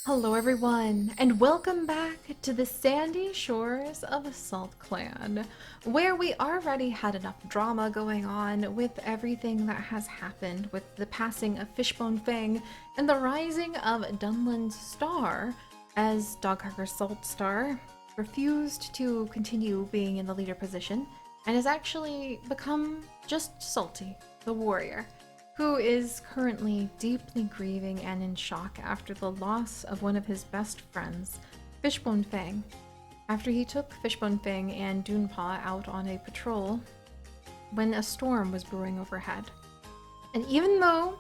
Hello everyone, and welcome back to the sandy shores of Salt Clan, where we already had enough drama going on with everything that has happened with the passing of Fishbone Fang and the rising of Dunland's Star, as Doghacker Salt Star refused to continue being in the leader position and has actually become just Salty, the warrior, who is currently deeply grieving and in shock after the loss of one of his best friends, Fishbone Fang. After he took Fishbone Fang and Doonpaw out on a patrol when a storm was brewing overhead. And even though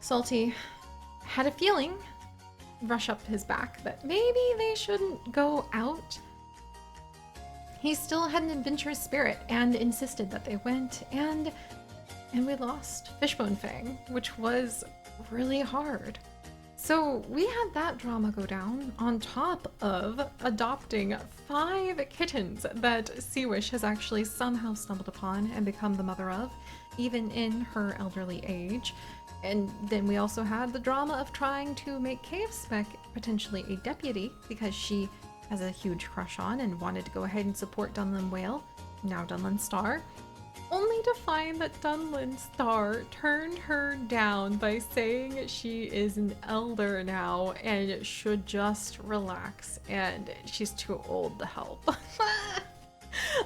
Salty had a feeling rush up his back that maybe they shouldn't go out, he still had an adventurous spirit and insisted that they went, and we lost Fishbone Fang, which was really hard. So we had that drama go down on top of adopting 5 kittens that Seawish has actually somehow stumbled upon and become the mother of, even in her elderly age. And then we also had the drama of trying to make Cave Spec potentially a deputy because she has a huge crush on and wanted to go ahead and support Dunland Whale, now Dunland Star. Only to find that Dunland Star turned her down by saying she is an elder now and should just relax and she's too old to help.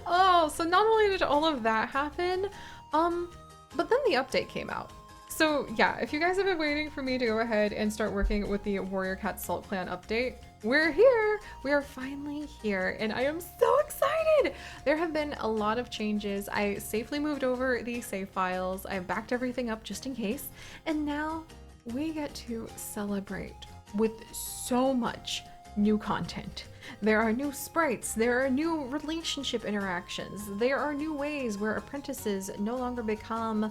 Oh, so not only did all of that happen, but then the update came out. So yeah, if you guys have been waiting for me to go ahead and start working with the Warrior Cat Salt Clan update, we're here! We are finally here, and I am so excited! There have been a lot of changes. I safely moved over the save files, I backed everything up just in case, and now we get to celebrate with so much new content. There are new sprites, there are new relationship interactions, there are new ways where apprentices no longer become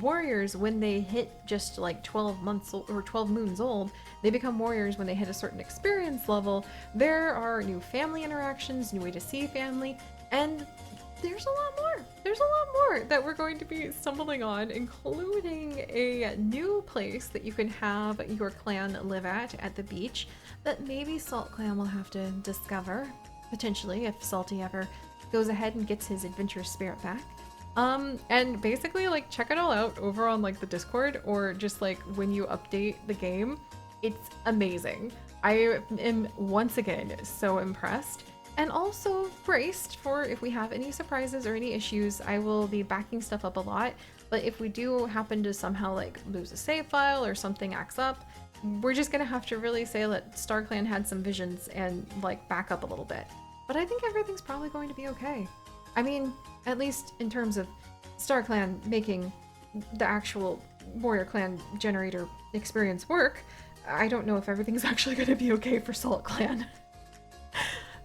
warriors when they hit just like 12 months or 12 moons old. They become warriors when they hit a certain experience level. There are new family interactions, new way to see family, and there's a lot more. There's a lot more that we're going to be stumbling on, including a new place that you can have your clan live at the beach that maybe Salt Clan will have to discover, potentially, if Salty ever goes ahead and gets his adventurous spirit back. And basically, like, check it all out over on like the Discord, or just like when you update the game. It's amazing. I am once again so impressed, and also braced for if we have any surprises or any issues. I will be backing stuff up a lot, but if we do happen to somehow like lose a save file or something acts up, we're just gonna have to really say that StarClan had some visions and like back up a little bit. But I think everything's probably going to be okay. I mean, at least in terms of StarClan making the actual Warrior Clan generator experience work. I don't know if everything's actually going to be okay for Salt Clan.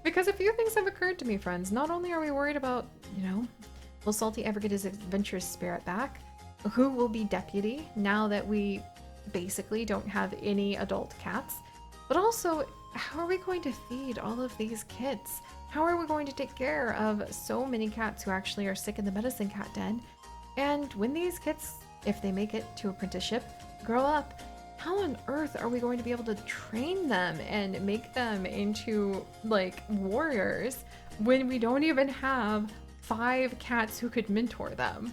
Because a few things have occurred to me, friends. Not only are we worried about, will Salty ever get his adventurous spirit back? Who will be deputy now that we basically don't have any adult cats? But also, how are we going to feed all of these kids? How are we going to take care of so many cats who actually are sick in the medicine cat den? And when these kids, if they make it to apprenticeship, grow up, how on earth are we going to be able to train them and make them into like warriors when we don't even have 5 cats who could mentor them?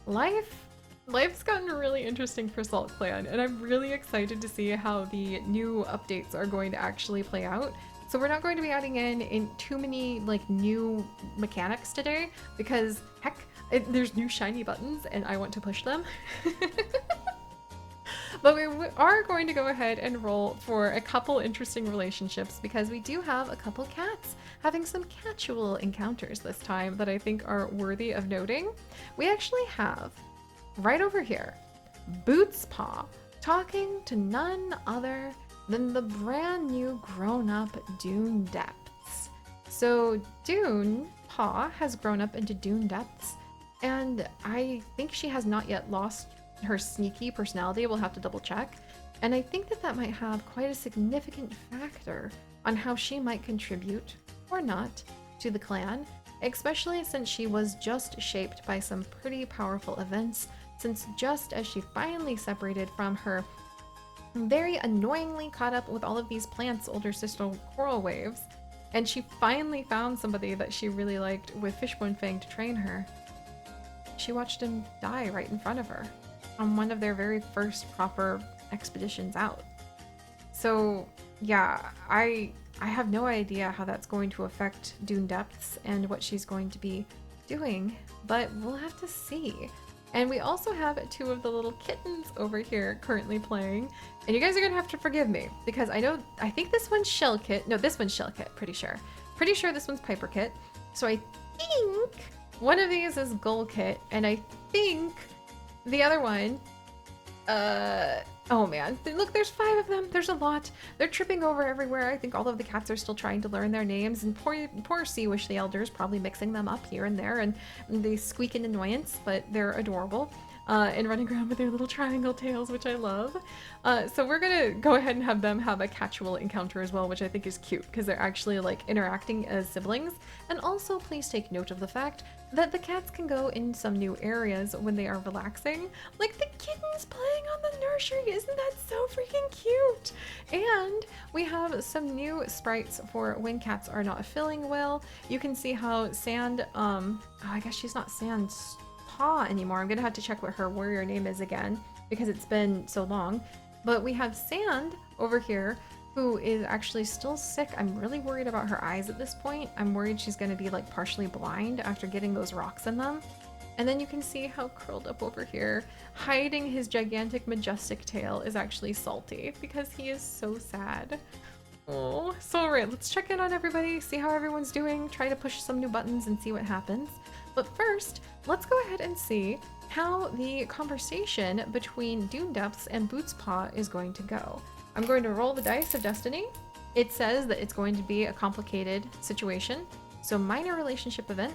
Life's gotten really interesting for Salt Clan, and I'm really excited to see how the new updates are going to actually play out. So we're not going to be adding in too many like new mechanics today, because heck, there's new shiny buttons and I want to push them. But we are going to go ahead and roll for a couple interesting relationships, because we do have a couple cats having some casual encounters this time that I think are worthy of noting. We actually have, right over here, Boots Paw talking to none other than the brand new grown-up Dune Depths. So Dune Paw has grown up into Dune Depths, and I think she has not yet lost her sneaky personality. We'll have to double check. And I think that might have quite a significant factor on how she might contribute, or not, to the clan, especially since she was just shaped by some pretty powerful events, since just as she finally separated from her very annoyingly caught up with all of these plants' older sister coral waves, and she finally found somebody that she really liked with Fishbone Fang to train her. She watched him die right in front of her on one of their very first proper expeditions out. So yeah, I have no idea how that's going to affect Dune Depths and what she's going to be doing, but we'll have to see. And we also have two of the little kittens over here currently playing. And you guys are gonna have to forgive me because I think this one's Shell Kit. No, this one's Shell Kit, pretty sure. Pretty sure this one's Piper Kit. So I think one of these is Gull Kit, and I think the other one, oh man, look, there's 5 of them. There's a lot. They're tripping over everywhere. I think all of the cats are still trying to learn their names, and poor Seawish the Elder's probably mixing them up here and there, and they squeak in annoyance, but they're adorable. And running around with their little triangle tails, which I love. So we're gonna go ahead and have them have a casual encounter as well, which I think is cute because they're actually like interacting as siblings. And also please take note of the fact that the cats can go in some new areas when they are relaxing, like the kittens playing on the nursery. Isn't that so freaking cute? And we have some new sprites for when cats are not feeling well. You can see how Sand, oh, I guess she's not Sand's paw anymore. I'm gonna have to check what her warrior name is again because it's been so long. But we have Sand over here who is actually still sick. I'm really worried about her eyes at this point. I'm worried she's gonna be like partially blind after getting those rocks in them. And then you can see how curled up over here, hiding his gigantic majestic tail, is actually Salty because he is so sad. Oh, so alright, let's check in on everybody, see how everyone's doing, try to push some new buttons and see what happens. But first, let's go ahead and see how the conversation between Dune Depths and Boots Paw is going to go. I'm going to roll the dice of destiny. It says that it's going to be a complicated situation, so minor relationship event.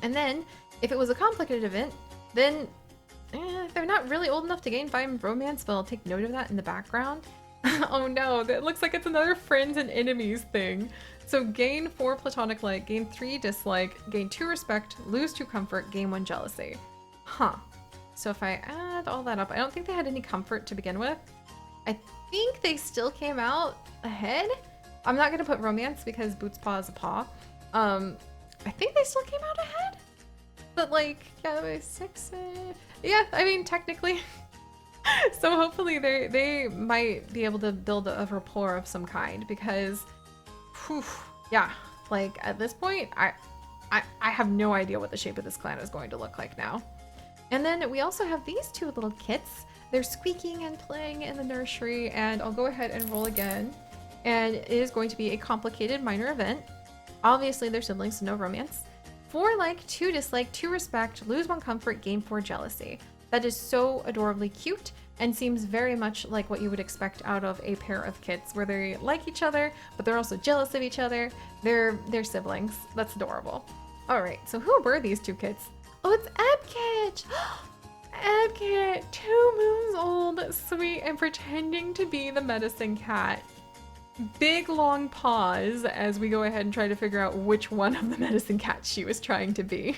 And then, if it was a complicated event, then they're not really old enough to gain 5 romance, but I'll take note of that in the background. Oh no, that looks like it's another friends and enemies thing. So gain 4 platonic like, gain 3 dislike, gain 2 respect, lose 2 comfort, gain 1 jealousy. Huh. So if I add all that up, I don't think they had any comfort to begin with. I think they still came out ahead. I'm not gonna put romance because Boots Paw is a paw. I think they still came out ahead. But like, yeah, 6, yeah, I mean, technically. So hopefully they might be able to build a rapport of some kind because, whew, yeah, like at this point, I have no idea what the shape of this clan is going to look like now. And then we also have these 2 little kits. They're squeaking and playing in the nursery, and I'll go ahead and roll again. And it is going to be a complicated minor event. Obviously they're siblings, so no romance. 4 like, 2 dislike, 2 respect, lose 1 comfort, gain 4 jealousy. That is so adorably cute and seems very much like what you would expect out of a pair of kits where they like each other, but they're also jealous of each other. They're siblings. That's adorable. All right, so who were these 2 kits? Oh, it's Ebkit! Ebkit, 2 moons old, sweet, and pretending to be the medicine cat. Big long pause as we go ahead and try to figure out which one of the medicine cats she was trying to be.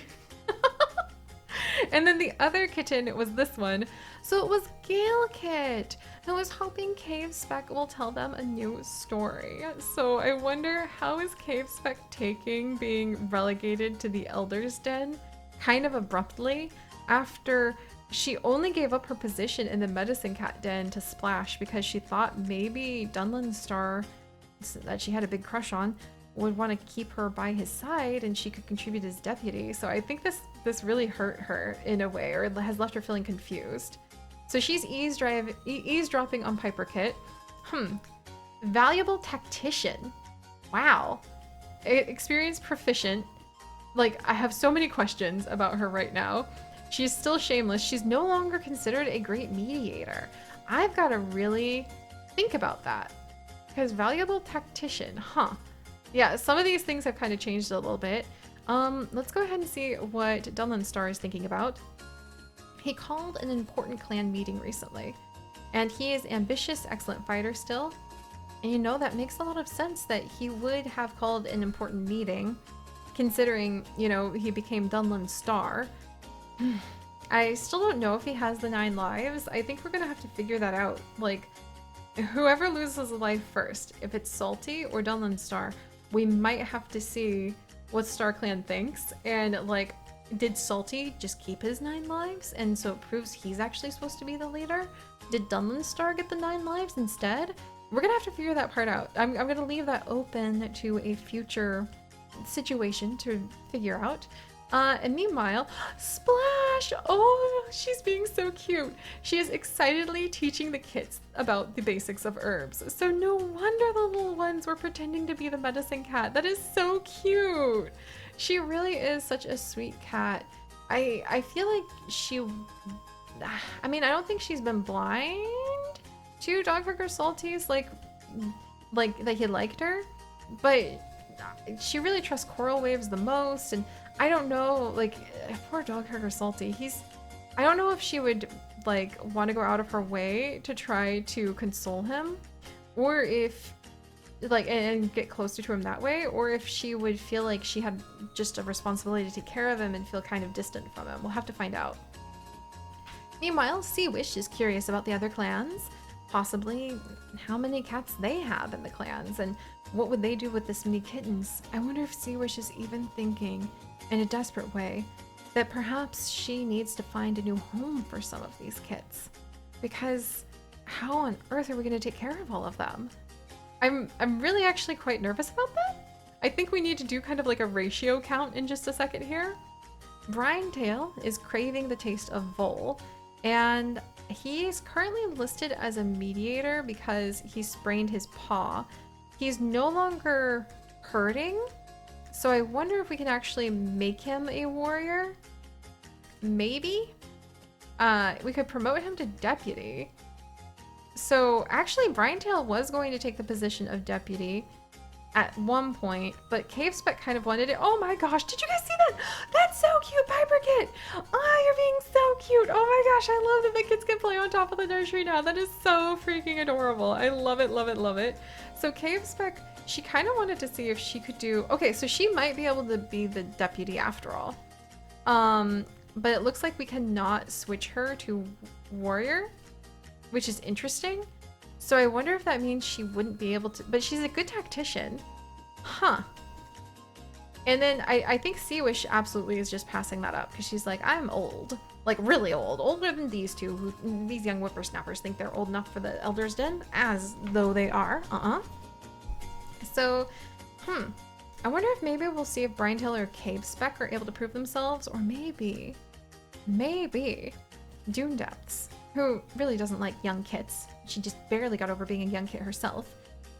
And then the other kitten was this one. So it was Gale Kit, who was hoping Cave Spec will tell them a new story. So I wonder, how is Cave Spec taking being relegated to the Elder's Den kind of abruptly after she only gave up her position in the Medicine Cat Den to Splash because she thought maybe Dunlin Star, that she had a big crush on, would want to keep her by his side and she could contribute as deputy. So I think this really hurt her in a way, or has left her feeling confused. So she's eavesdropping on Piper Kit. Valuable tactician. Wow. Experience proficient. Like, I have so many questions about her right now. She's still shameless. She's no longer considered a great mediator. I've got to really think about that. Because valuable tactician, huh? Yeah, some of these things have kind of changed a little bit. Let's go ahead and see what Dunlin Star is thinking about. He called an important clan meeting recently, and he is ambitious, excellent fighter still. And you know, that makes a lot of sense that he would have called an important meeting, considering, you know, he became Dunlin Star. I still don't know if he has the 9 lives. I think we're gonna have to figure that out. Like, whoever loses a life first, if it's Salty or Dunland Star, we might have to see what StarClan thinks. And like, did Salty just keep his 9 lives? And so it proves he's actually supposed to be the leader? Did Dunland Star get the 9 lives instead? We're gonna have to figure that part out. I'm gonna leave that open to a future situation to figure out. And meanwhile, Splash! Oh, she's being so cute. She is excitedly teaching the kids about the basics of herbs. So no wonder the little ones were pretending to be the medicine cat. That is so cute. She really is such a sweet cat. I feel like she... I mean, I don't think she's been blind to Dogburger Salty's, like that he liked her, but she really trusts Coral Waves the most, and I don't know, like, poor Dogburger Salty, I don't know if she would, like, want to go out of her way to try to console him, or if, like, and get closer to him that way, or if she would feel like she had just a responsibility to take care of him and feel kind of distant from him. We'll have to find out. Meanwhile, Seawish is curious about the other clans, possibly how many cats they have in the clans, and what would they do with this many kittens. I wonder if Seawish is even thinking, in a desperate way, that perhaps she needs to find a new home for some of these kits. Because how on earth are we going to take care of all of them? I'm really actually quite nervous about that. I think we need to do kind of like a ratio count in just a second here. Brinetail is craving the taste of Vole, and he's currently listed as a mediator because he sprained his paw. He's no longer hurting, so I wonder if we can actually make him a warrior. Maybe? We could promote him to deputy. So actually, Brinetail was going to take the position of deputy at one point, but Cave Spec kind of wanted it. Oh my gosh, did you guys see that? That's so cute, Piper Kit! Oh, you're being so cute! Oh my gosh, I love that the kids can play on top of the nursery now. That is so freaking adorable. I love it, love it, love it. So Cave Spec, she kind of wanted to see if she could do... Okay, so she might be able to be the deputy after all. But it looks like we cannot switch her to warrior, which is interesting. So I wonder if that means she wouldn't be able to, but she's a good tactician. Huh. And then I think Seawish absolutely is just passing that up because she's like, I'm old, like really old, older than these two, who these young whippersnappers think they're old enough for the Elder's Den, as though they are. So, I wonder if maybe we'll see if Brinetail or Cave Spec are able to prove themselves, or maybe Dune Depths, who really doesn't like young kits. She just barely got over being a young kit herself,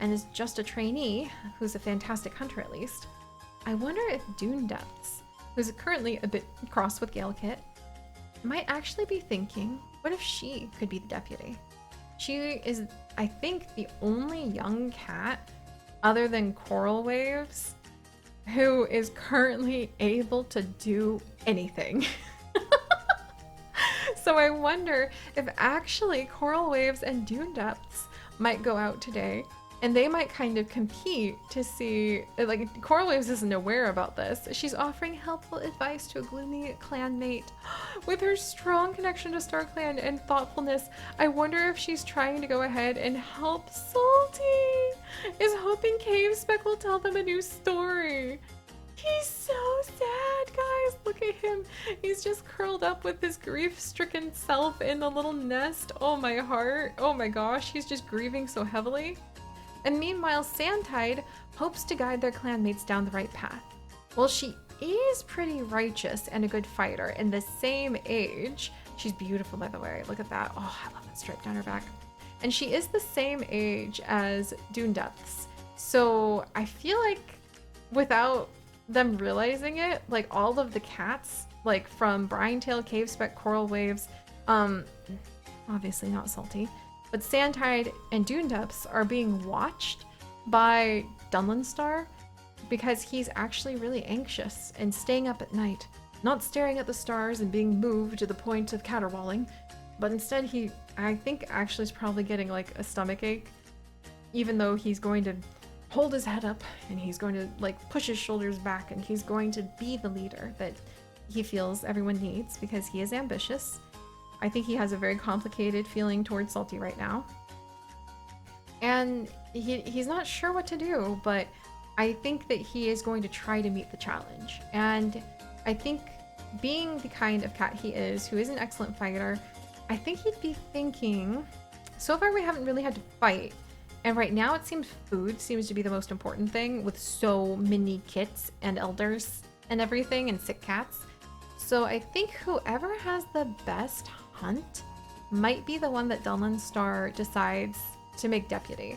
and is just a trainee who's a fantastic hunter at least. I wonder if Dune Depths, who's currently a bit cross with Gale Kit, might actually be thinking, what if she could be the deputy? She is, I think, the only young cat, other than Coral Waves, who is currently able to do anything. So I wonder if actually Coral Waves and Dune Depths might go out today, and they might kind of compete to see, like, Coral Waves isn't aware about this. She's offering helpful advice to a gloomy clanmate. With her strong connection to StarClan and thoughtfulness, I wonder if she's trying to go ahead and help Salty. Is hoping Cave Spec will tell them a new story. He's so sad, guys. Look at him. He's just curled up with his grief-stricken self in the little nest. Oh, my heart. Oh my gosh, he's just grieving so heavily. And meanwhile, Sandtide hopes to guide their clanmates down the right path. Well, she is pretty righteous and a good fighter, and the same age. She's beautiful, by the way. Look at that. Oh, I love that stripe down her back. And she is the same age as Dune Depths. So I feel like without them realizing it, like all of the cats, like from Brinetail, Cave Spec, Coral Waves, obviously not Salty, but Sandtide and Dune Depths are being watched by Dunland Star because he's actually really anxious and staying up at night, not staring at the stars and being moved to the point of caterwauling, but instead he, I think, actually is probably getting like a stomach ache, even though he's going to hold his head up and he's going to like push his shoulders back and he's going to be the leader that he feels everyone needs because he is ambitious. I think he has a very complicated feeling towards Salty right now. and he's not sure what to do, but I think that he is going to try to meet the challenge. And I think, being the kind of cat he is, who is an excellent fighter, I think he'd be thinking, so far we haven't really had to fight, and right now it seems food seems to be the most important thing with so many kits and elders and everything and sick cats. So I think whoever has the best hunt might be the one that Dunland Star decides to make deputy.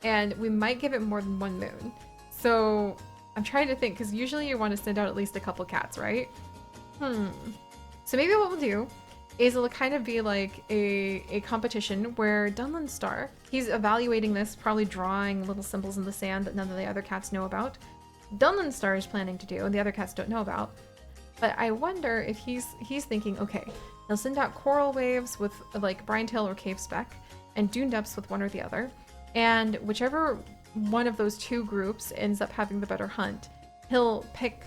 And we might give it more than one moon. So I'm trying to think, because usually you want to send out at least a couple cats, right? So maybe what we'll do is it'll kind of be like a competition where Dunland Star, he's evaluating this, probably drawing little symbols in the sand that none of the other cats know about. Dunland Star is planning to do, and the other cats don't know about. But I wonder if he's thinking, okay, he'll send out coral waves with like Brinetail or Cave Speck, and Dune Depths with one or the other. And whichever one of those two groups ends up having the better hunt, he'll pick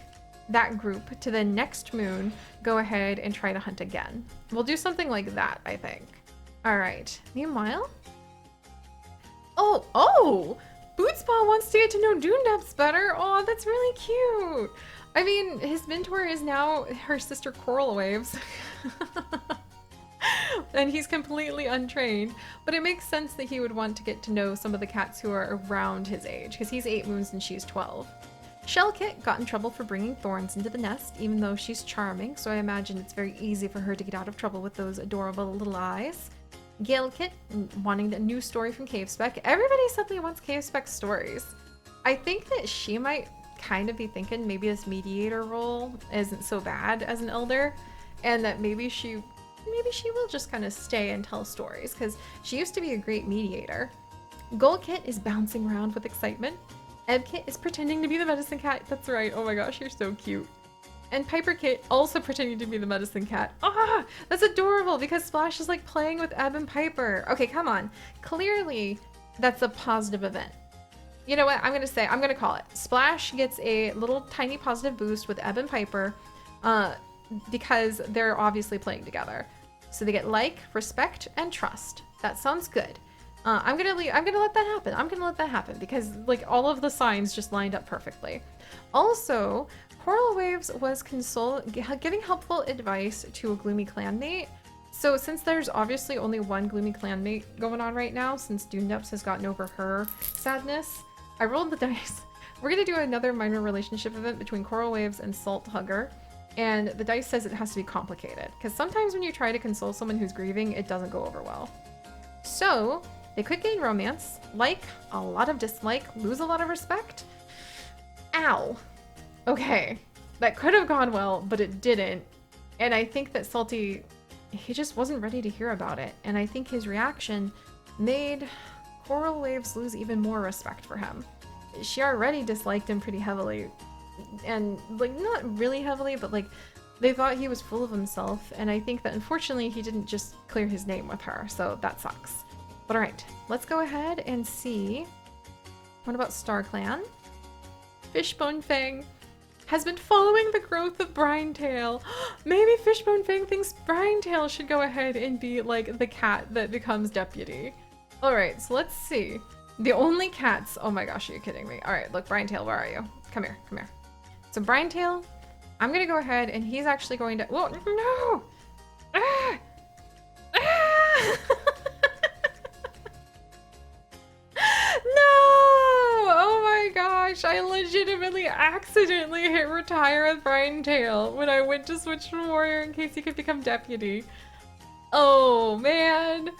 that group to the next moon go ahead and try to hunt again. We'll do something like that, I think. All right. Meanwhile, oh, Bootspaw wants to get to know Dune Depths better. Oh, that's really cute. I mean, his mentor is now her sister Coral Waves. And he's completely untrained, but it makes sense that he would want to get to know some of the cats who are around his age, because he's 8 moons and she's 12. Shellkit got in trouble for bringing thorns into the nest, even though she's charming, so I imagine it's very easy for her to get out of trouble with those adorable little eyes. Galekit, wanting a new story from Cave Speck. Everybody suddenly wants Cave Speck stories. I think that she might kind of be thinking maybe this mediator role isn't so bad as an elder, and that maybe she will just kind of stay and tell stories, because she used to be a great mediator. Golkit is bouncing around with excitement. Ebkit is pretending to be the medicine cat. That's right. Oh my gosh, you're so cute. And Piperkit also pretending to be the medicine cat. Ah, that's adorable, because Splash is like playing with Eb and Piper. Okay, come on. Clearly, that's a positive event. You know what? I'm gonna call it. Splash gets a little tiny positive boost with Eb and Piper, because they're obviously playing together. So they get like, respect, and trust. That sounds good. I'm gonna let that happen. I'm gonna let that happen because like all of the signs just lined up perfectly. Also, Coral Waves was giving helpful advice to a gloomy clanmate. So since there's obviously only one gloomy clanmate going on right now, since Dune Depths has gotten over her sadness, I rolled the dice. We're gonna do another minor relationship event between Coral Waves and Salt Hugger. And the dice says it has to be complicated, because sometimes when you try to console someone who's grieving, it doesn't go over well. So they could gain romance, like, a lot of dislike, lose a lot of respect. Ow. Okay, that could have gone well, but it didn't. And I think that Salty, he just wasn't ready to hear about it. And I think his reaction made Coral Waves lose even more respect for him. She already disliked him pretty heavily. And like, not really heavily, but like, they thought he was full of himself. And I think that unfortunately he didn't just clear his name with her. So that sucks. But all right, let's go ahead and see. What about StarClan? Fishbone Fang has been following the growth of Brinetail. Maybe Fishbone Fang thinks Brinetail should go ahead and be like the cat that becomes deputy. All right, so let's see. The only cats, oh my gosh, are you kidding me? All right, look, Brinetail, where are you? Come here, come here. So Brinetail, I'm gonna go ahead and he's actually going to, whoa, no! Ah! Ah! No! Oh my gosh, I legitimately accidentally hit retire with Brinetail when I went to switch to warrior in case he could become deputy. Oh man.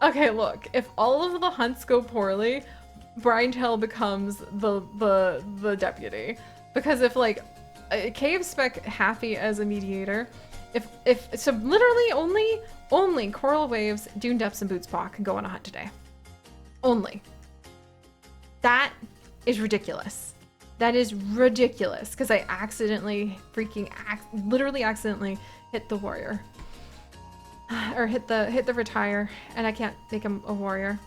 Okay, look, if all of the hunts go poorly, Brinetail becomes the deputy. Because if like Cave Speck happy as a mediator, if so literally only Coral Waves, Dune Depths, and Bootspaw can go on a hunt today. Only. That is ridiculous. That is ridiculous because I accidentally literally accidentally hit the warrior. Or hit the retire, and I can't make him a warrior.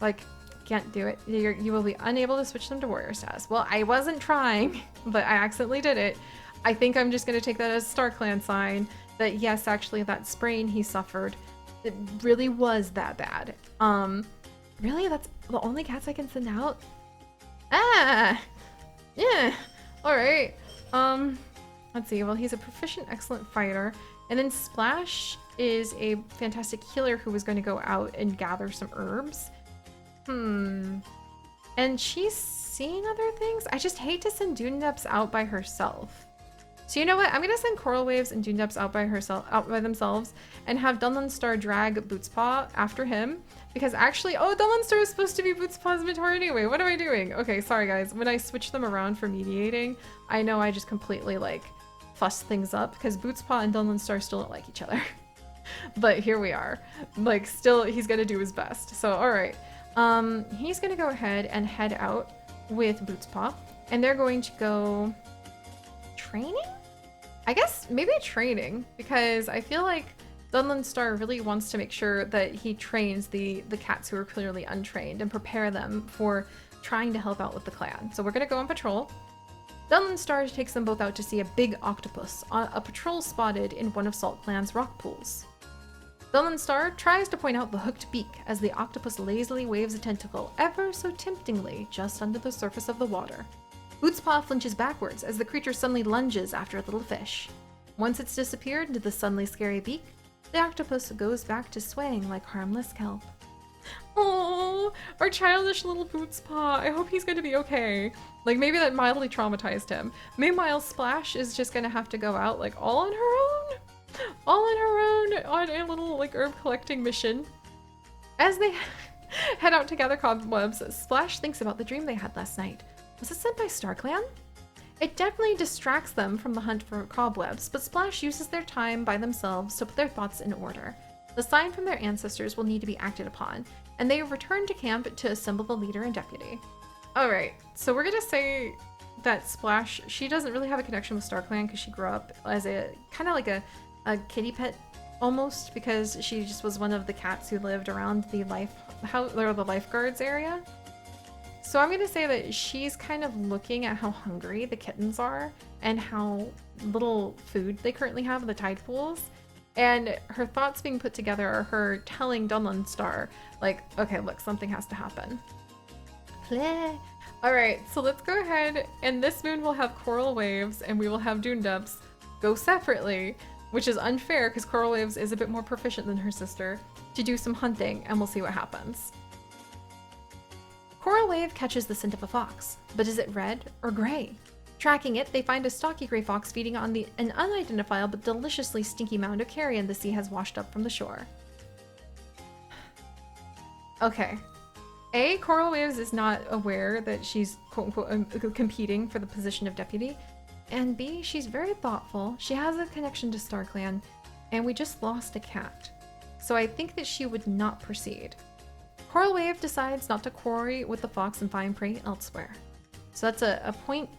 Like, can't do it. You will be unable to switch them to warrior status. Well, I wasn't trying, but I accidentally did it. I think I'm just gonna take that as a StarClan sign that yes, actually that sprain he suffered It really was that bad. Really? That's the only cats I can send out? Ah! Yeah! Alright. Let's see. Well, he's a proficient, excellent fighter. And then Splash is a fantastic healer who was going to go out and gather some herbs. And she's seeing other things? I just hate to send Dunedeps out by herself. So you know what? I'm gonna send Coral Waves and Dunedeps out by themselves, and have Dunlin Star drag Bootspaw after him. Because actually, oh, Dunlin Star is supposed to be Bootspaw's mentor anyway. What am I doing? Okay, sorry guys. When I switch them around for mediating, I know I just completely like fussed things up because Bootspaw and Dunlin Star still don't like each other. But here we are. Like, still, he's gonna do his best. So, all right. He's gonna go ahead and head out with Bootspaw, and they're going to go training? I guess maybe training, because I feel like Dunlin Star really wants to make sure that he trains the cats who are clearly untrained and prepare them for trying to help out with the clan. So we're gonna go on patrol. Dunlin Star takes them both out to see a big octopus on a patrol spotted in one of Salt Clan's rock pools. Dunlin Star tries to point out the hooked beak as the octopus lazily waves a tentacle ever so temptingly just under the surface of the water. Bootspaw flinches backwards as the creature suddenly lunges after a little fish. Once it's disappeared into the suddenly scary beak, the octopus goes back to swaying like harmless kelp. Oh, our childish little Bootspaw. I hope he's going to be okay. Like, maybe that mildly traumatized him. Meanwhile, Splash is just going to have to go out, like, all on her own? All on her own on a little, like, herb collecting mission. As they head out to gather cobwebs, Splash thinks about the dream they had last night. Was it sent by StarClan? It definitely distracts them from the hunt for cobwebs, but Splash uses their time by themselves to put their thoughts in order. The sign from their ancestors will need to be acted upon, and they return to camp to assemble the leader and deputy. Alright, so we're gonna say that Splash, she doesn't really have a connection with StarClan because she grew up as a kind of like a kitty pet almost, because she just was one of the cats who lived around the lifeguards area. So I'm gonna say that she's kind of looking at how hungry the kittens are and how little food they currently have in the tide pools. And her thoughts being put together are her telling Dunlin Star, like, okay, look, something has to happen. Play. Alright, so let's go ahead, and this moon will have Coral Waves and we will have Dunedeps go separately, which is unfair because Coral Waves is a bit more proficient than her sister, to do some hunting, and we'll see what happens. Coral Wave catches the scent of a fox, but is it red or gray? Tracking it, they find a stocky gray fox feeding on an unidentifiable but deliciously stinky mound of carrion the sea has washed up from the shore. Okay. A, Coral Waves is not aware that she's quote-unquote competing for the position of deputy. And B, she's very thoughtful. She has a connection to StarClan, and we just lost a cat. So I think that she would not proceed. Coral Wave decides not to quarry with the fox and find prey elsewhere. So that's a point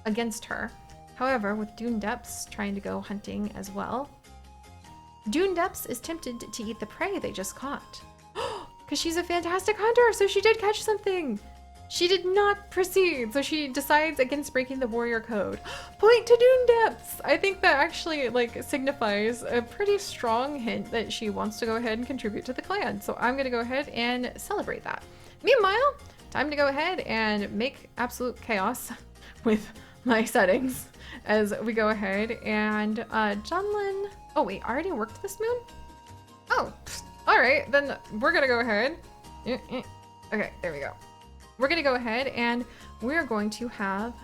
against her. However, with Dunedeps trying to go hunting as well, Dunedeps is tempted to eat the prey they just caught. Because she's a fantastic hunter, so she did catch something! She did not proceed, so she decides against breaking the warrior code. Point to Dunedeps! I think that actually, like, signifies a pretty strong hint that she wants to go ahead and contribute to the clan. So I'm gonna go ahead and celebrate that. Meanwhile, time to go ahead and make absolute chaos with my settings as we go ahead and, Dunlin... Oh wait, I already worked this moon? Oh, alright, then we're gonna go ahead. Okay, there we go. We're gonna go ahead and we're going to have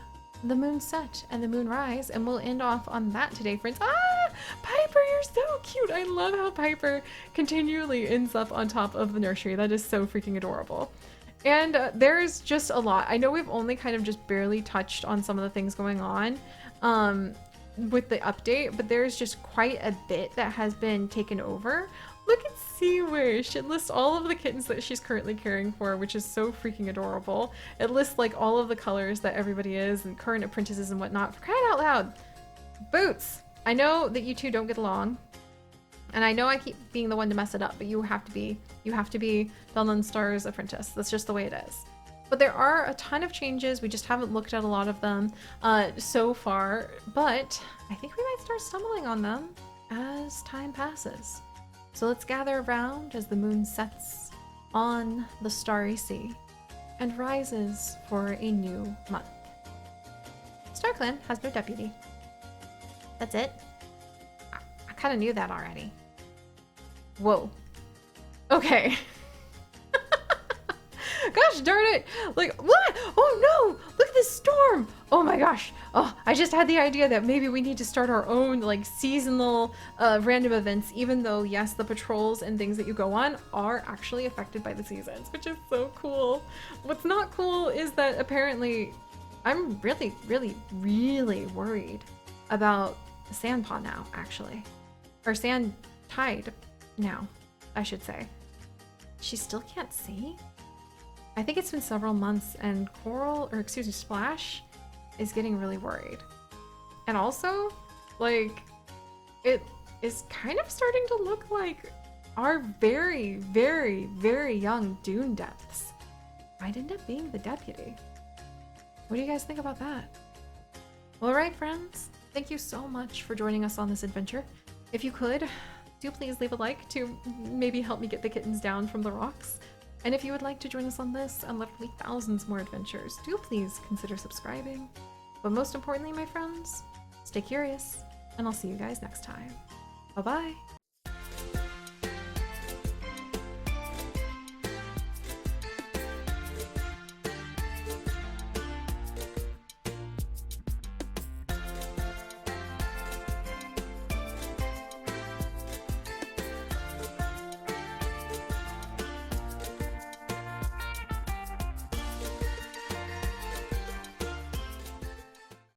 the moon set and the moon rise, and we'll end off on that today, friends. Ah! Piper, you're so cute! I love how Piper continually ends up on top of the nursery. That is so freaking adorable. And there's just a lot. I know we've only kind of just barely touched on some of the things going on with the update, but there's just quite a bit that has been taken over. Look at Sea Wish. It lists all of the kittens that she's currently caring for, which is so freaking adorable. It lists like all of the colors that everybody is and current apprentices and whatnot. For crying out loud. Boots. I know that you two don't get along. And I know I keep being the one to mess it up, but you have to be Dunlin Star's apprentice. That's just the way it is. But there are a ton of changes. We just haven't looked at a lot of them so far, but I think we might start stumbling on them as time passes. So let's gather around as the moon sets on the starry sea and rises for a new month. StarClan has their deputy. That's it. I kind of knew that already. Whoa. Okay. Gosh darn it! Like, what? Oh no! Look at this storm! Oh my gosh! Oh, I just had the idea that maybe we need to start our own, like, seasonal random events, even though, yes, the patrols and things that you go on are actually affected by the seasons, which is so cool. What's not cool is that apparently I'm really, really, really worried about Sandpaw now, actually. Or Sand Tide now, I should say. She still can't see? I think it's been several months, and Coral, or excuse me, Splash is getting really worried. And also, like, it is kind of starting to look like our very, very, very young Dune depths might end up being the deputy. What do you guys think about that? Well, alright friends, thank you so much for joining us on this adventure. If you could, do please leave a like to maybe help me get the kittens down from the rocks. And if you would like to join us on this and literally thousands more adventures, do please consider subscribing. But most importantly, my friends, stay curious, and I'll see you guys next time. Bye-bye!